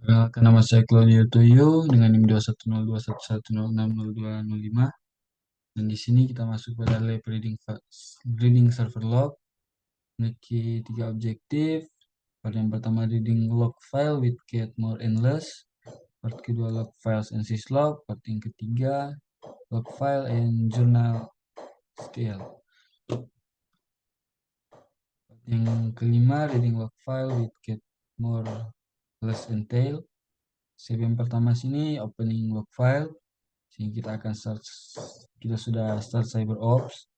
Kenalkan, nama saya Claudio Toyo dengan NIM 2102111060205. Dan di sini kita masuk pada lab reading server log. Memiliki tiga objektif. Part yang pertama, reading log file with get more and less. Part kedua, log files and syslog. Part yang ketiga, log file and journal scale. Part yang kelima, reading log file with get more, less and tail. Step yang pertama sini opening log file. Sini kita akan kita sudah start CyberOps.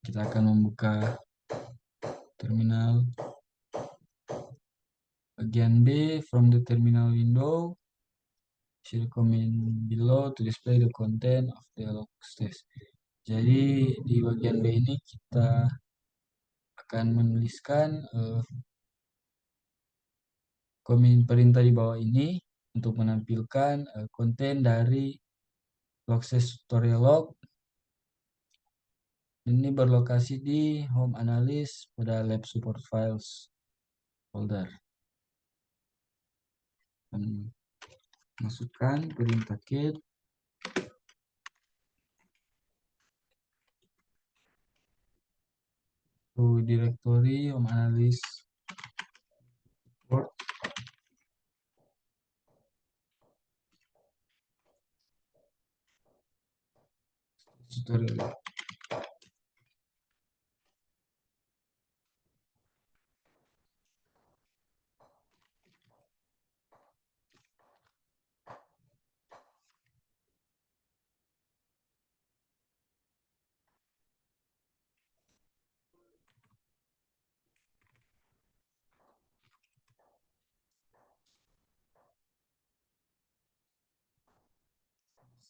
Kita akan membuka terminal. Bagian B, from the terminal window, see the command below to display the content of the log stage. Jadi di bagian B ini kita akan menuliskan perintah di bawah ini untuk menampilkan konten dari log/stage tutorial log. Ini berlokasi di home analyst pada lab support files folder. Masukkan perintah get to directory home analyst support tutorial.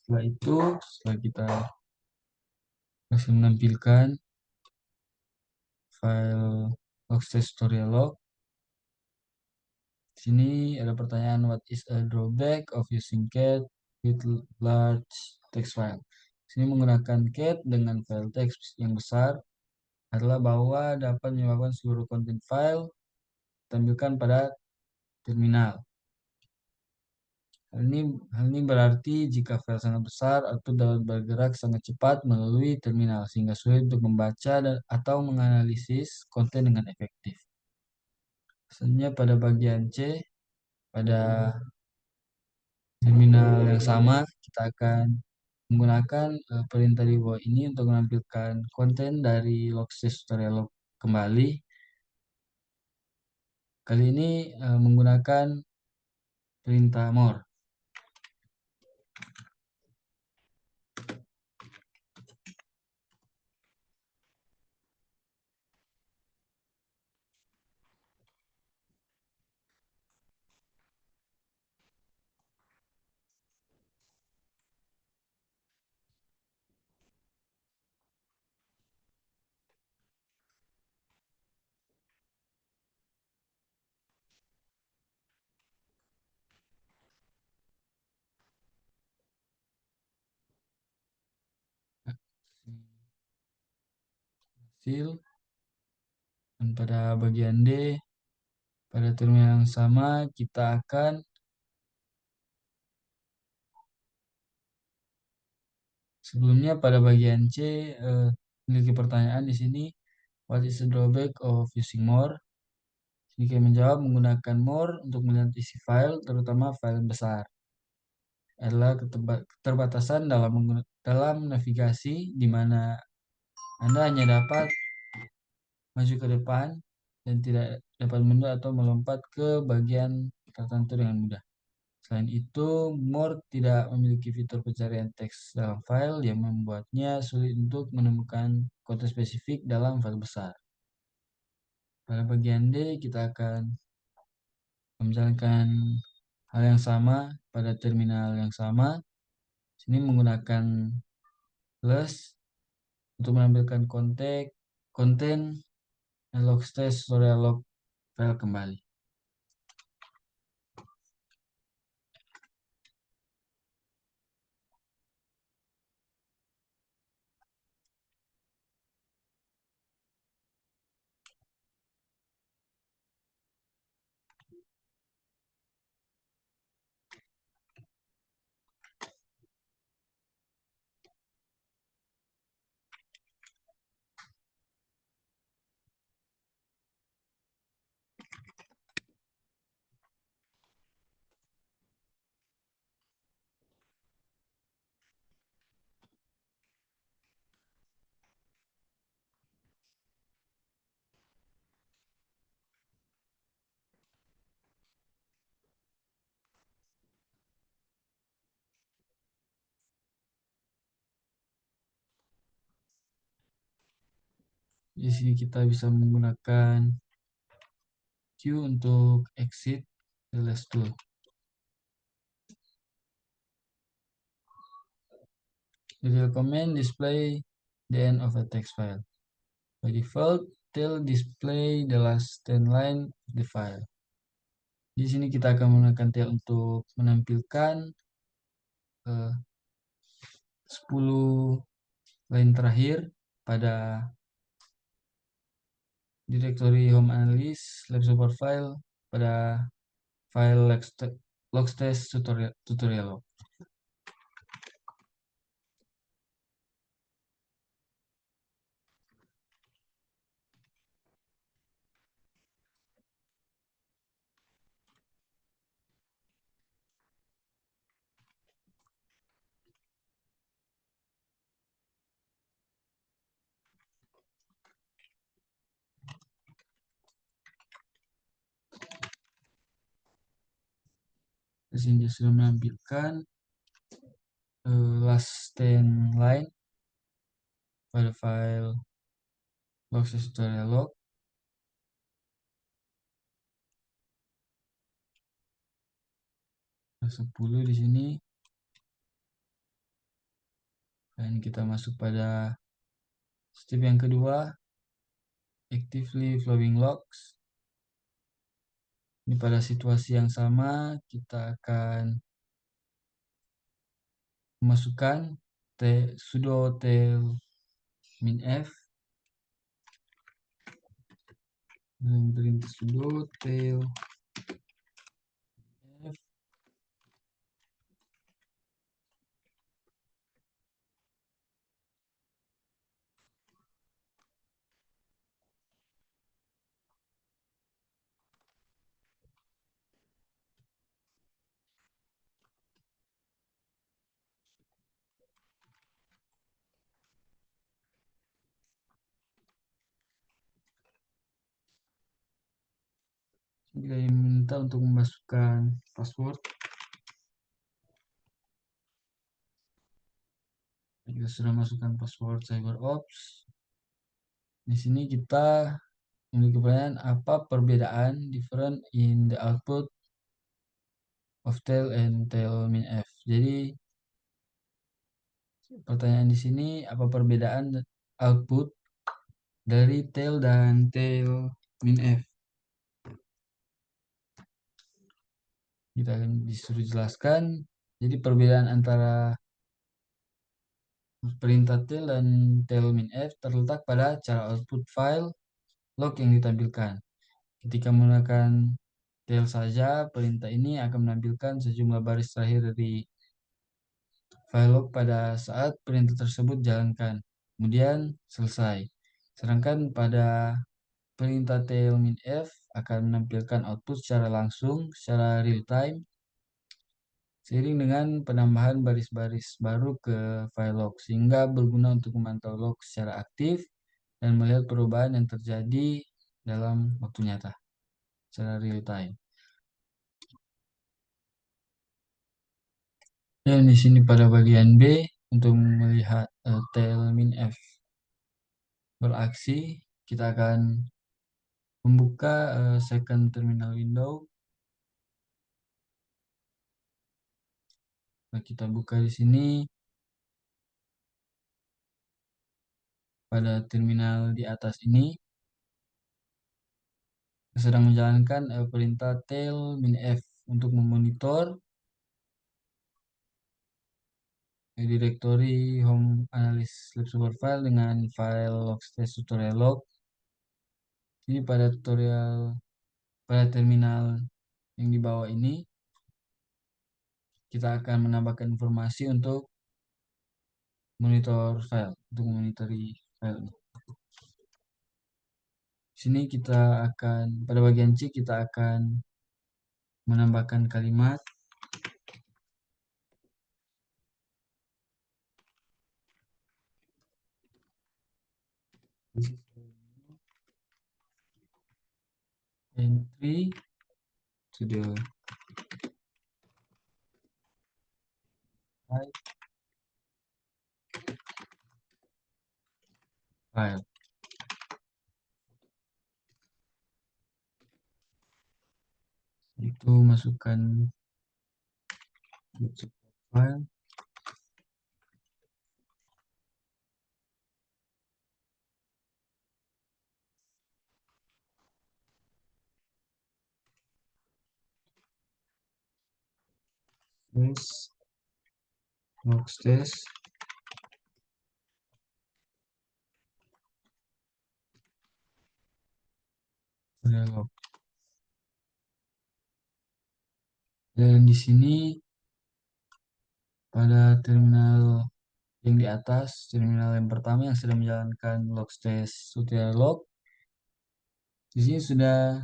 Setelah kita masih menampilkan file log/stage tutorial log, sini ada pertanyaan, what is a drawback of using cat with large text file? Sini menggunakan cat dengan file teks yang besar adalah bahwa dapat menyebabkan seluruh konten file ditampilkan pada terminal. Hal ini berarti jika file sangat besar, output dapat bergerak sangat cepat melalui terminal sehingga sulit untuk membaca atau menganalisis konten dengan efektif. Selanjutnya pada bagian C, pada terminal yang sama, kita akan menggunakan perintah di bawah ini untuk menampilkan konten dari log/stage tutorial log kembali. Kali ini menggunakan perintah more. Hasil. Dan pada bagian D, pada terminal yang sama, kita akan sebelumnya pada bagian C memiliki pertanyaan di sini, what is the drawback of using more? Jika menjawab, menggunakan more untuk melihat isi file, terutama file besar, adalah keterbatasan dalam navigasi, di mana Anda hanya dapat maju ke depan dan tidak dapat mundur atau melompat ke bagian tertentu dengan mudah. Selain itu, more tidak memiliki fitur pencarian teks dalam file yang membuatnya sulit untuk menemukan konten spesifik dalam file besar. Pada bagian D, kita akan menjalankan hal yang sama pada terminal yang sama. Sini menggunakan plus untuk menampilkan konten log/stage tutorial log file kembali. Di sini kita bisa menggunakan Q untuk exit ls tool. The command display the end of a text file. By default, tail display the last 10 line of the file. Di sini kita akan menggunakan tail untuk menampilkan 10 line terakhir pada directory home analyst lab support file pada file logstash tutorial log. Di sini dia sudah menampilkan last 10 line pada file logstash tutorial log. 10 di sini. Dan kita masuk pada step yang kedua, actively flowing logs. Ini pada situasi yang sama, kita akan memasukkan sudo tail minf dan perintah sudo tail minf. Kita diminta untuk memasukkan password. Kita sudah masukkan password CyberOps. Di sini kita memiliki pertanyaan apa perbedaan different in the output of tail and tail minf. Jadi pertanyaan di sini apa perbedaan output dari tail dan tail minf. Kita akan disuruh jelaskan. Jadi perbedaan antara perintah tail dan tail minf terletak pada cara output file log yang ditampilkan. Ketika menggunakan tail saja, perintah ini akan menampilkan sejumlah baris terakhir dari file log pada saat perintah tersebut jalankan. Kemudian selesai. Sedangkan pada perintah tail minf akan menampilkan output secara langsung, secara real time, seiring dengan penambahan baris-baris baru ke file log, sehingga berguna untuk memantau log secara aktif dan melihat perubahan yang terjadi dalam waktu nyata, secara real time. Dan di sini pada bagian B, untuk melihat tail minf beraksi, kita akan membuka second terminal window. Nah, kita buka di sini pada terminal di atas ini. Sedang menjalankan perintah tail minf untuk memonitor directory home analyst lab support file dengan file logstash tutorial log. Ini pada terminal yang di bawah ini kita akan menambahkan informasi untuk monitor file, untuk memonitori file ini. Sini kita akan pada bagian C kita akan menambahkan kalimat entry to the file. Itu masukkan file test log test udah log. Dan di sini pada terminal yang di atas, terminal yang pertama yang sudah menjalankan log test sudah log, di sini sudah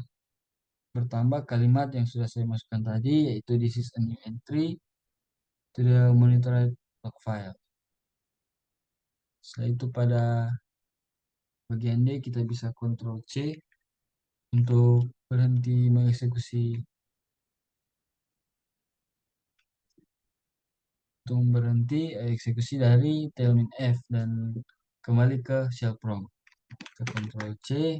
bertambah kalimat yang sudah saya masukkan tadi, yaitu this is a new entry to the monitored log file. Setelah itu pada bagian D kita bisa Ctrl C untuk berhenti mengeksekusi, eksekusi dari tailmin F dan kembali ke shell prompt. Kita Ctrl C,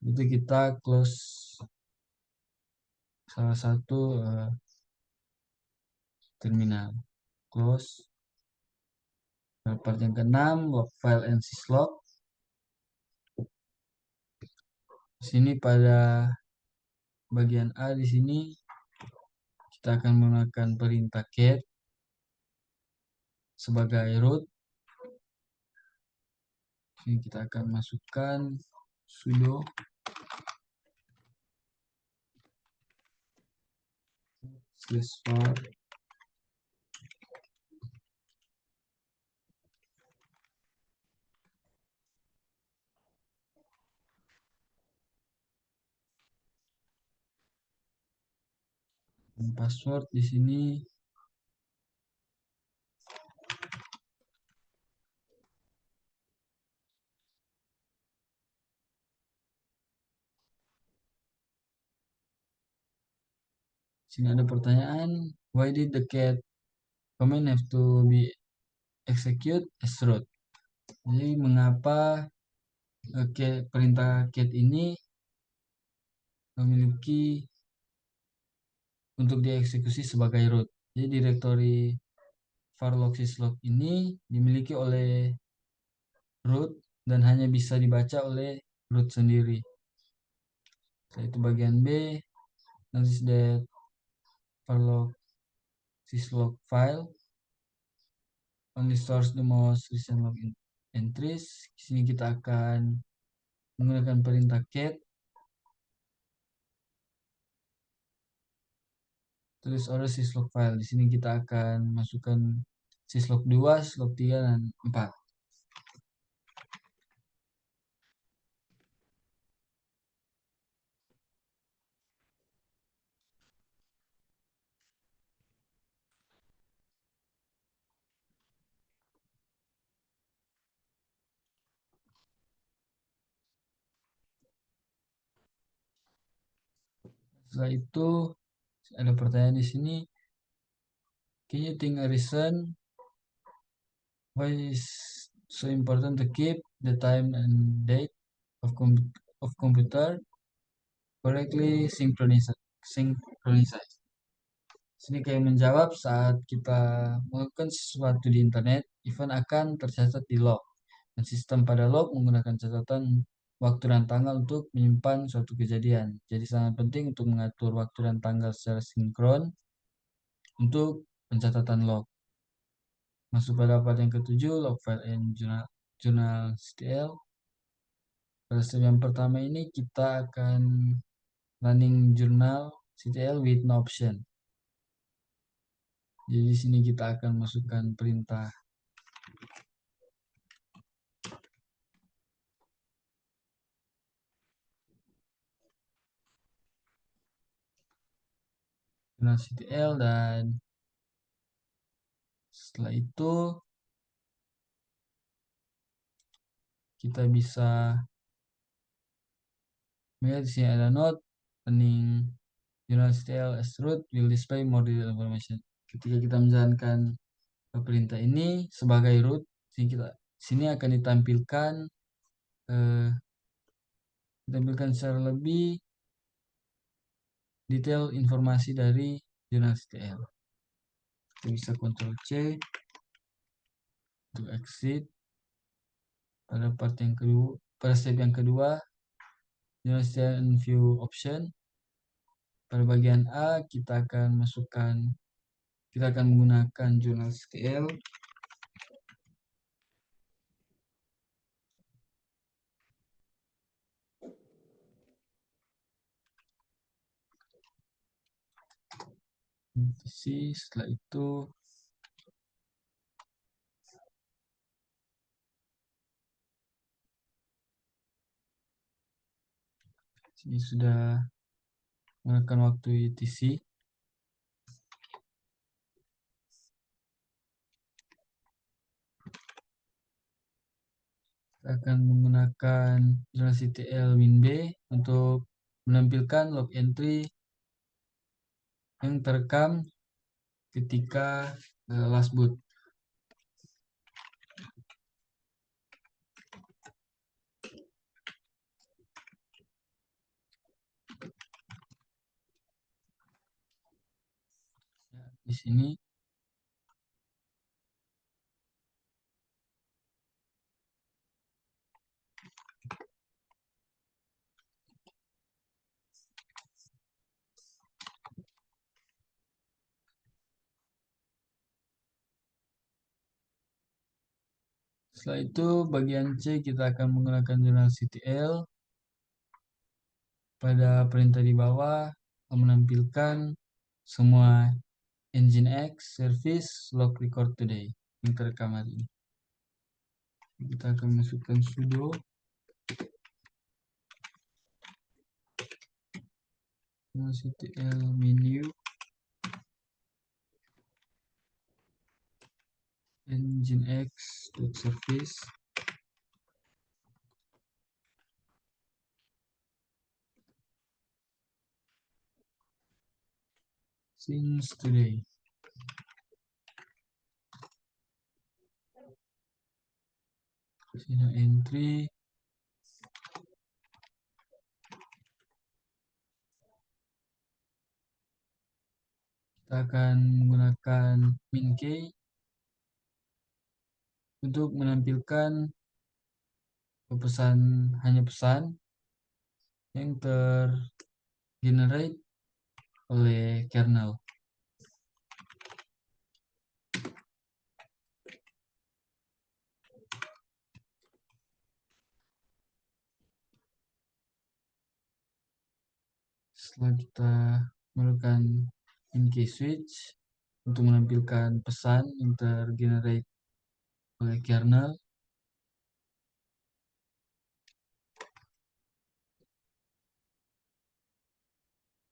itu kita close salah satu terminal, close. Part yang keenam, log file and syslog. Di sini pada bagian A di sini kita akan menggunakan perintah cat sebagai root. Sini kita akan masukkan sudo /var password di sini ada pertanyaan, why did the cat command have to be execute as root? Jadi mengapa perintah cat ini memiliki untuk dieksekusi sebagai root? Jadi direktori varlog syslog ini dimiliki oleh root dan hanya bisa dibaca oleh root sendiri. Setelah itu bagian B, notice that varlog syslog file only stores the most recent login entries. Di sini kita akan menggunakan perintah cat tulis order syslog file. Di sini kita akan masukkan syslog 2, syslog 3 dan 4. Setelah itu ada pertanyaan di sini. Can you think a reason why it's so important to keep the time and date of computer correctly synchronized? Sini kayak menjawab saat kita melakukan sesuatu di internet, event akan tercatat di log. Dan sistem pada log menggunakan catatan waktu dan tanggal untuk menyimpan suatu kejadian. Jadi sangat penting untuk mengatur waktu dan tanggal secara sinkron untuk pencatatan log. Masuk pada part yang ketujuh, log file and journal.ctl. Pada step yang pertama ini kita akan running journal.ctl with no option. Jadi di sini kita akan masukkan perintah journal.ctl dan setelah itu kita bisa melihat di sini ada note running journal.ctl as root will display more detailed information. Ketika kita menjalankan perintah ini sebagai root, sini akan ditampilkan secara lebih detail informasi dari jurnal STL. Kita bisa Ctrl C untuk exit. Pada part yang kedua, pada step yang kedua, jurnal STL view option. Pada bagian A kita akan menggunakan jurnal STL. Setelah itu ini sudah menggunakan waktu etc. Kita akan menggunakan jurnal STL WinB untuk menampilkan log entry yang terekam ketika last boot. Ya, di sini setelah itu bagian C kita akan menggunakan jurnal CTL. Pada perintah di bawah menampilkan semua Nginx service log record today yang terekam hari ini. Kita akan masukkan sudo ctl menu nginx.service since today. Sini entry kita akan menggunakan min-key untuk menampilkan hanya pesan yang tergenerate oleh kernel. Setelah kita melakukan in-key switch untuk menampilkan pesan yang tergenerate oleh kernel,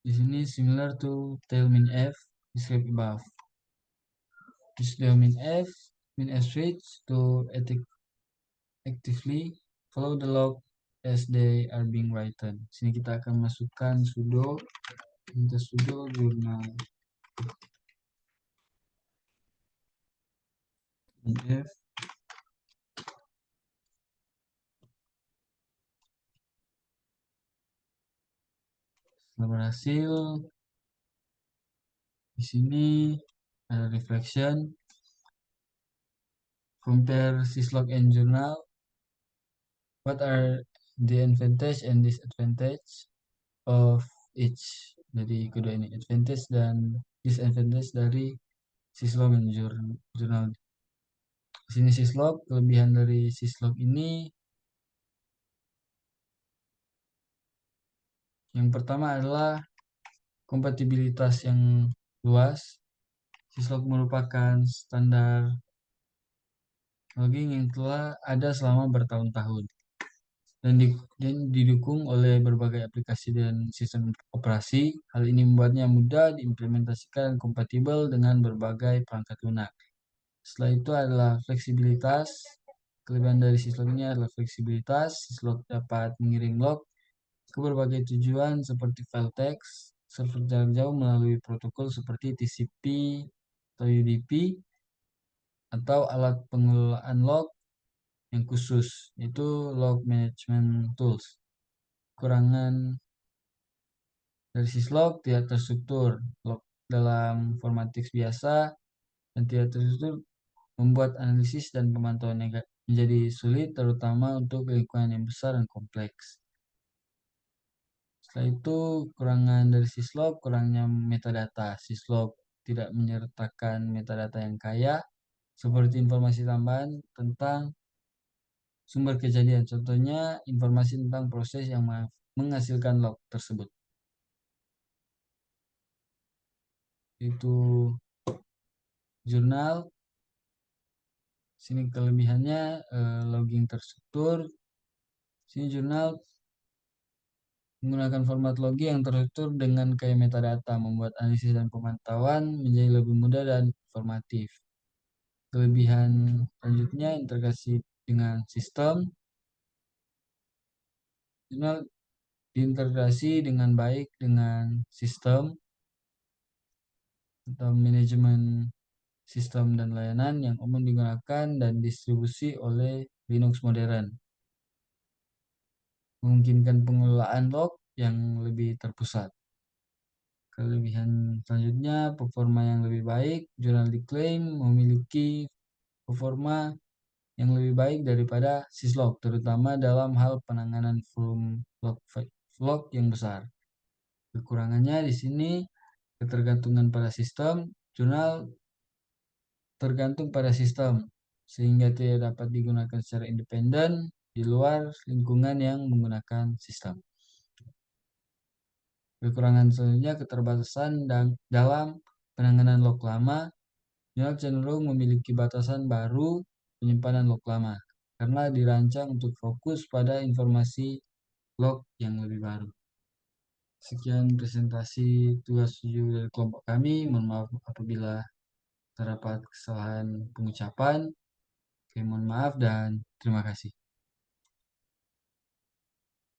di sini similar to tailminf described above. Use the minf switch to actively follow the log as they are being written. Sini kita akan masukkan sudo jurnal minf. Setelah berhasil, di sini ada reflection, compare syslog and journal. What are the advantage and disadvantage of each? Dari kedua ini, advantage dan disadvantage dari syslog dan journal. Di sini syslog, kelebihan dari syslog ini yang pertama adalah kompatibilitas yang luas. Syslog merupakan standar logging yang telah ada selama bertahun-tahun dan didukung oleh berbagai aplikasi dan sistem operasi. Hal ini membuatnya mudah diimplementasikan dan kompatibel dengan berbagai perangkat lunak. Setelah itu adalah fleksibilitas. Kelebihan dari syslog ini adalah fleksibilitas. Syslog dapat mengirim log ke berbagai tujuan seperti file teks, server jarak jauh melalui protokol seperti TCP atau UDP, atau alat pengelolaan log yang khusus, yaitu log management tools. Kekurangan Dari syslog tidak terstruktur. Log dalam format teks biasa dan tidak terstruktur membuat analisis dan pemantauan menjadi sulit, terutama untuk lingkungan yang besar dan kompleks. Setelah itu, kekurangan dari syslog, kurangnya metadata. Syslog tidak menyertakan metadata yang kaya, seperti informasi tambahan tentang sumber kejadian. Contohnya, informasi tentang proses yang menghasilkan log tersebut. Itu jurnal. Sini kelebihannya logging terstruktur. Sini jurnal menggunakan format logging yang terstruktur dengan kaya metadata, membuat analisis dan pemantauan menjadi lebih mudah dan informatif. Kelebihan selanjutnya integrasi dengan sistem. Jurnal diintegrasi dengan baik dengan sistem atau manajemen sistem dan layanan yang umum digunakan dan distribusi oleh Linux modern. Memungkinkan pengelolaan log yang lebih terpusat. Kelebihan selanjutnya, performa yang lebih baik. Jurnal diklaim memiliki performa yang lebih baik daripada syslog, terutama dalam hal penanganan volume log yang besar. Kekurangannya di sini ketergantungan pada sistem. Jurnal tergantung pada sistem, sehingga tidak dapat digunakan secara independen di luar lingkungan yang menggunakan sistem. Kekurangan selanjutnya keterbatasan dalam penanganan log lama. Jurnal cenderung memiliki batasan baru penyimpanan log lama karena dirancang untuk fokus pada informasi log yang lebih baru. Sekian presentasi tugas ujian dari kelompok kami. Mohon maaf apabila terdapat kesalahan pengucapan. Oke, mohon maaf dan terima kasih.